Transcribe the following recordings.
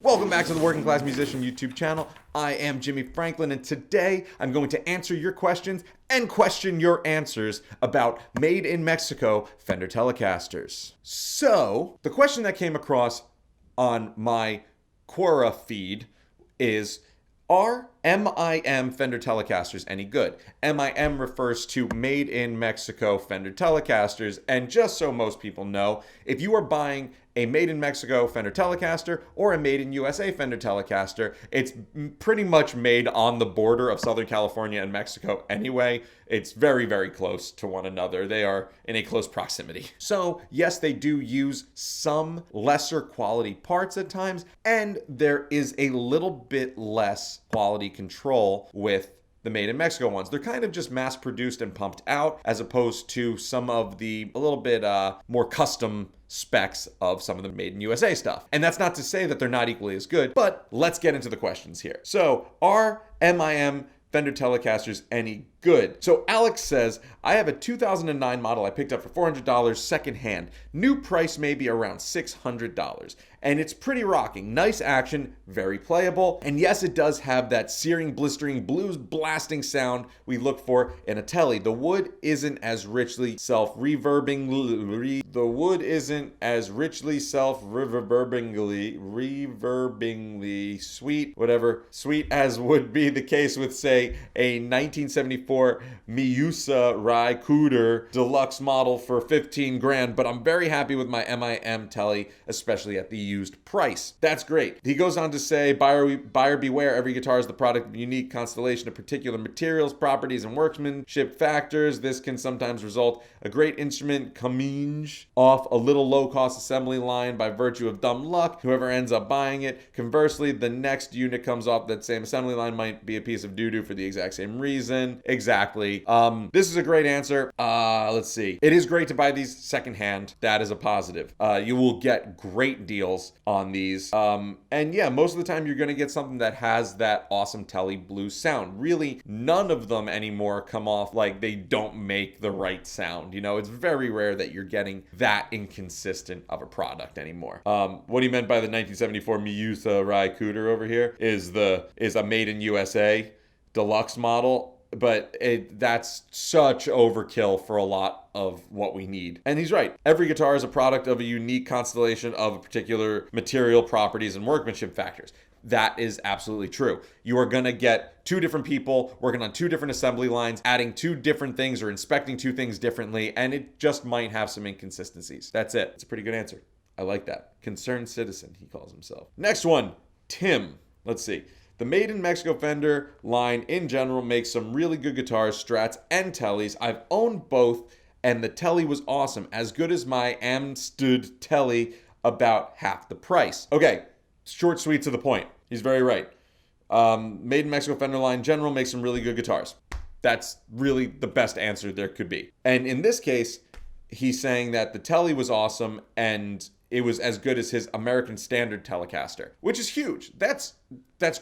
Welcome back to the Working Class Musician YouTube channel. I am Jimmy Franklin, and today I'm going to answer your questions and question your answers about made in Mexico Fender Telecasters. So, the question that came across on my Quora feed is, are MIM Fender Telecasters any good? MIM refers to Made in Mexico Fender Telecasters, and just so most people know, if you are buying a Made in Mexico Fender Telecaster or a Made in USA Fender Telecaster, it's pretty much made on the border of Southern California and Mexico anyway. It's very, very close to one another. They are in a close proximity. So yes, they do use some lesser quality parts at times, and there is a little bit less quality control with the Made in Mexico ones. They're kind of just mass produced and pumped out, as opposed to some of the a little bit more custom specs of some of the Made in USA stuff. And that's not to say that they're not equally as good, but let's get into the questions here. So, are MIM Fender Telecasters any good? So Alex says, I have a 2009 model I picked up for $400 secondhand. New price may be around $600. And it's pretty rocking. Nice action, very playable. And yes, it does have that searing, blistering, blues blasting sound we look for in a Tele. The wood isn't as richly self-reverbingly sweet, whatever, sweet as would be the case with, say, a 1974 Miusa Rai Cooter deluxe model for 15 grand, but I'm very happy with my MIM Tele, especially at the used price. That's great. He goes on to say, buyer beware, every guitar is the product of a unique constellation of particular materials, properties, and workmanship factors. This can sometimes result a great instrument coming off a little low-cost assembly line by virtue of dumb luck, whoever ends up buying it. Conversely, the next unit comes off that same assembly line might be a piece of doo-doo for the exact same reason. Exactly. This is a great answer. Let's see. It is great to buy these secondhand. That is a positive. You will get great deals on these. And yeah, most of the time you're going to get something that has that awesome Tele blues sound. Really, none of them anymore come off like they don't make the right sound. You know, it's very rare that you're getting that inconsistent of a product anymore. What he meant by the 1974 Miusa Rai Cooter over here is a Made in USA deluxe model. But that's such overkill for a lot of what we need. And he's right. Every guitar is a product of a unique constellation of a particular material, properties, and workmanship factors. That is absolutely true. You are going to get two different people working on two different assembly lines, adding two different things or inspecting two things differently, and it just might have some inconsistencies. That's it. It's a pretty good answer. I like that. Concerned citizen, he calls himself. Next one, Tim. Let's see. The Made in Mexico Fender line in general makes some really good guitars, Strats, and Teles. I've owned both, and the Tele was awesome. As good as my Amstud Tele, about half the price. Okay, short, sweet, to the point. He's very right. Made in Mexico Fender line in general makes some really good guitars. That's really the best answer there could be. And in this case, he's saying that the Tele was awesome, and it was as good as his American Standard Telecaster, which is huge. That's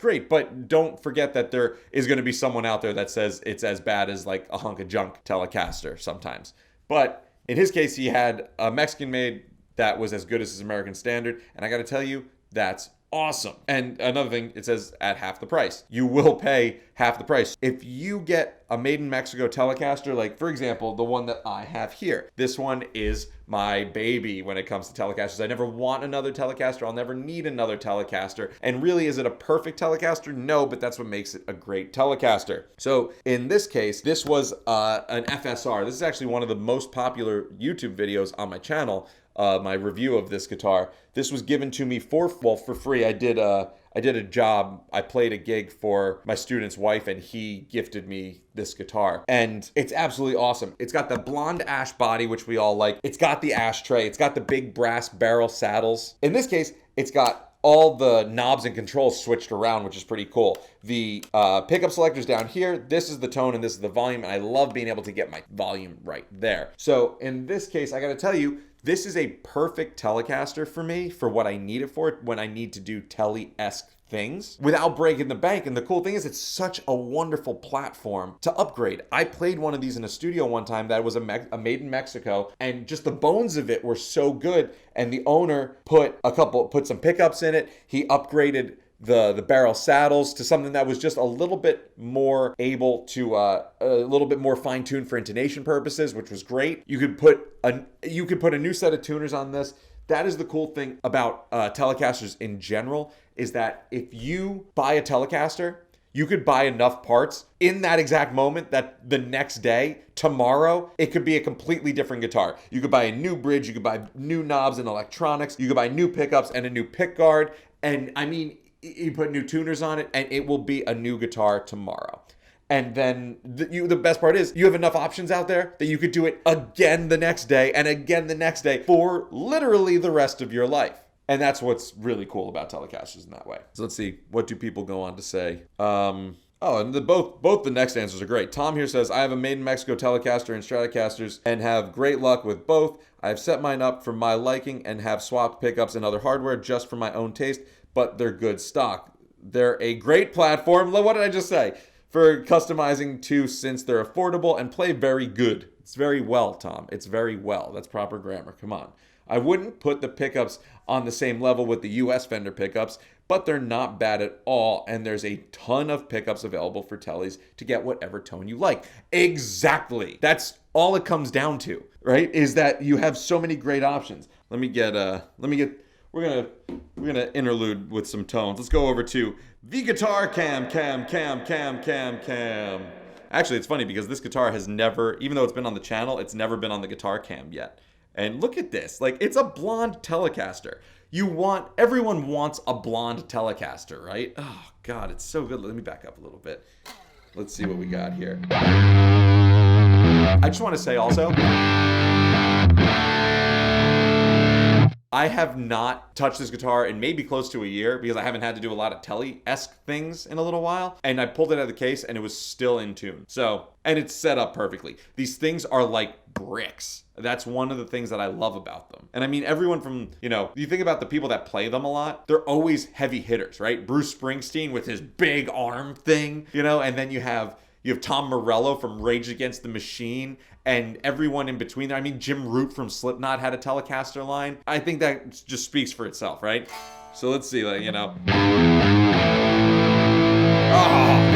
great, but don't forget that there is going to be someone out there that says it's as bad as like a hunk of junk Telecaster sometimes. But in his case, he had a Mexican made that was as good as his American Standard, and I got to tell you, that's awesome. And another thing, it says at half the price. You will pay half the price. If you get a Made in Mexico Telecaster, like for example, the one that I have here, this one is my baby when it comes to Telecasters. I never want another Telecaster. I'll never need another Telecaster. And really, is it a perfect Telecaster? No, but that's what makes it a great Telecaster. So in this case, this was an FSR. This is actually one of the most popular YouTube videos on my channel. My review of this guitar. This was given to me for free. I did a job. I played a gig for my student's wife, and he gifted me this guitar. And it's absolutely awesome. It's got the blonde ash body, which we all like. It's got the ashtray. It's got the big brass barrel saddles. In this case, it's got all the knobs and controls switched around, which is pretty cool. The pickup selector's down here. This is the tone and this is the volume. And I love being able to get my volume right there. So in this case, I got to tell you, this is a perfect Telecaster for me for what I need it for when I need to do Tele-esque things without breaking the bank. And the cool thing is it's such a wonderful platform to upgrade. I played one of these in a studio one time that was a made in Mexico, and just the bones of it were so good. And the owner put some pickups in it. He upgraded the barrel saddles to something that was just a little bit more able to a little bit more fine-tuned for intonation purposes, which was great. You could put a new set of tuners on this. That is the cool thing about Telecasters in general, is that if you buy a Telecaster, you could buy enough parts in that exact moment that the next day, tomorrow, it could be a completely different guitar. You could buy a new bridge, you could buy new knobs and electronics, you could buy new pickups and a new pick guard, and I mean, you put new tuners on it, and it will be a new guitar tomorrow. And then the best part is you have enough options out there that you could do it again the next day and again the next day for literally the rest of your life. And that's what's really cool about Telecasters in that way. So let's see, what do people go on to say? And both the next answers are great. Tom here says, I have a made in Mexico Telecaster and Stratocasters and have great luck with both. I have set mine up for my liking and have swapped pickups and other hardware just for my own taste, but they're good stock. They're a great platform. What did I just say? For customizing too, since they're affordable and play very good. It's very well, Tom. It's very well. That's proper grammar. Come on. I wouldn't put the pickups on the same level with the US Fender pickups, but they're not bad at all, and there's a ton of pickups available for Teles to get whatever tone you like. Exactly. That's all it comes down to, right? Is that you have so many great options. We're gonna interlude with some tones. Let's go over to the guitar cam. Actually, it's funny because this guitar has never, even though it's been on the channel, it's never been on the guitar cam yet. And look at this, like it's a blonde Telecaster. Everyone wants a blonde Telecaster, right? Oh God, it's so good. Let me back up a little bit. Let's see what we got here. I just want to say also, I have not touched this guitar in maybe close to a year because I haven't had to do a lot of Tele-esque things in a little while. And I pulled it out of the case and it was still in tune. So, and it's set up perfectly. These things are like bricks. That's one of the things that I love about them. And I mean, everyone from, you think about the people that play them a lot, they're always heavy hitters, right? Bruce Springsteen with his big arm thing, and then you have Tom Morello from Rage Against the Machine, and everyone in between there. I mean, Jim Root from Slipknot had a Telecaster line. I think that just speaks for itself, right? So let's see, Oh.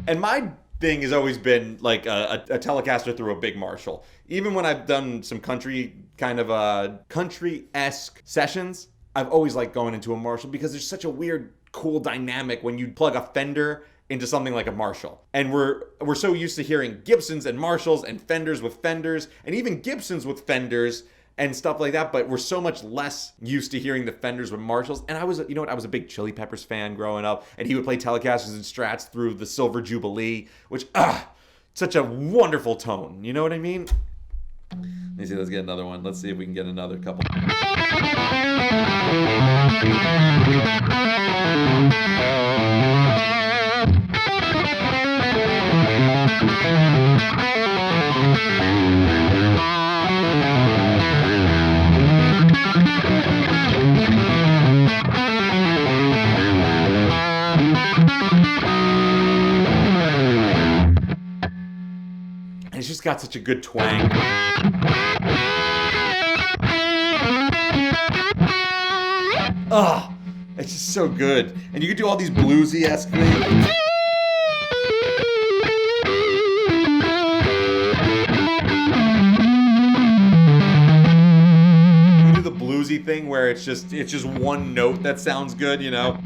And my thing has always been like a Telecaster through a big Marshall. Even when I've done some country country-esque sessions, I've always liked going into a Marshall because there's such a weird, cool dynamic when you plug a Fender into something like a Marshall. And we're so used to hearing Gibsons and Marshalls and Fenders with Fenders and even Gibsons with Fenders and stuff like that, but we're so much less used to hearing the Fenders with Marshalls. And I was a big Chili Peppers fan growing up, and he would play Telecasters and Strats through the Silver Jubilee, which, such a wonderful tone. You know what I mean? Let me see, let's get another one. Let's see if we can get another couple. It's just got such a good twang. Oh, it's just so good. And you can do all these bluesy-esque things. You do the bluesy thing where it's just one note that sounds good, you know?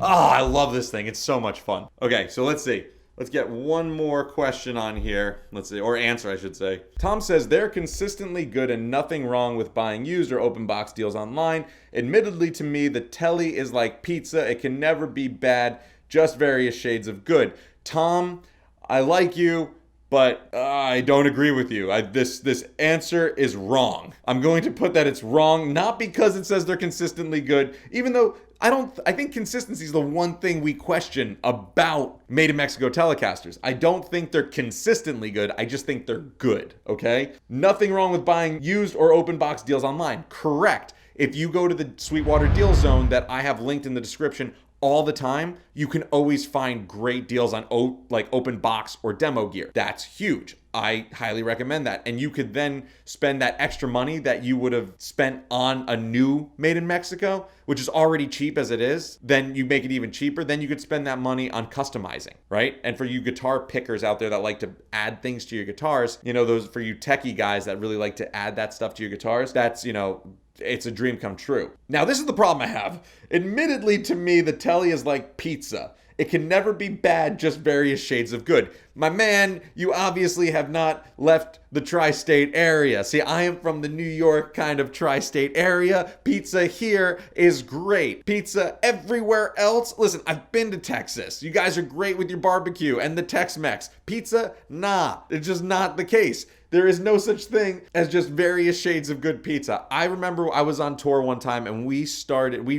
Oh, I love this thing. It's so much fun. Okay, so let's see. Let's get one more question on here. Let's see, or answer, I should say. Tom says, they're consistently good and nothing wrong with buying used or open box deals online. Admittedly, to me, the Tele is like pizza. It can never be bad, just various shades of good. Tom, I like you, but I don't agree with you. This answer is wrong. I'm going to put that it's wrong, not because it says they're consistently good, even though I think consistency is the one thing we question about Made in Mexico Telecasters. I don't think they're consistently good. I just think they're good, okay? Nothing wrong with buying used or open box deals online. Correct. If you go to the Sweetwater Deal Zone that I have linked in the description all the time, you can always find great deals on like open box or demo gear. That's huge. I highly recommend that. And you could then spend that extra money that you would have spent on a new Made in Mexico, which is already cheap as it is. Then you make it even cheaper. Then you could spend that money on customizing, right? And for you guitar pickers out there that like to add things to your guitars, you know, those for you techie guys that really like to add that stuff to your guitars, that's, you know, it's a dream come true. Now, this is the problem I have. Admittedly, to me, the Tele is like pizza. It can never be bad, just various shades of good. My man, you obviously have not left the tri-state area. See, I am from the New York kind of tri-state area. Pizza here is great. Pizza everywhere else. Listen, I've been to Texas. You guys are great with your barbecue and the Tex-Mex. Pizza, nah. It's just not the case. There is no such thing as just various shades of good pizza. I remember I was on tour one time and we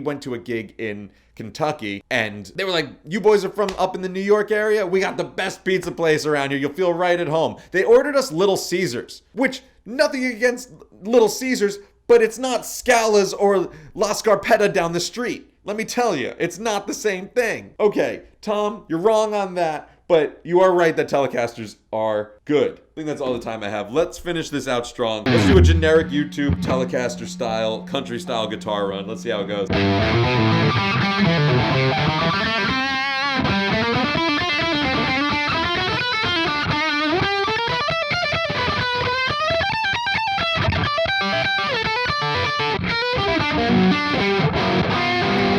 went to a gig in Kentucky and they were like, you boys are from up in the New York area? We got the best pizza place around here. You'll feel right at home. They ordered us Little Caesars, which nothing against Little Caesars, but it's not Scala's or La Scarpetta down the street. Let me tell you, it's not the same thing. Okay, Tom, you're wrong on that. But you are right that Telecasters are good. I think that's all the time I have. Let's finish this out strong. Let's do a generic YouTube Telecaster style, country style guitar run. Let's see how it goes.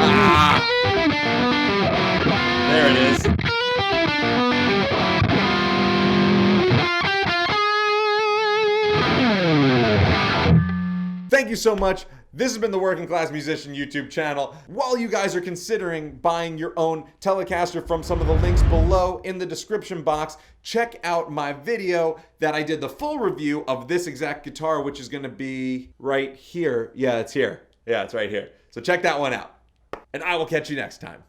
Ah! There it is. Thank you so much. This has been the Working Class Musician YouTube channel. While you guys are considering buying your own Telecaster from some of the links below in the description box, check out my video that I did the full review of this exact guitar, which is going to be right here. Yeah, it's here. Yeah, it's right here. So check that one out. And I will catch you next time.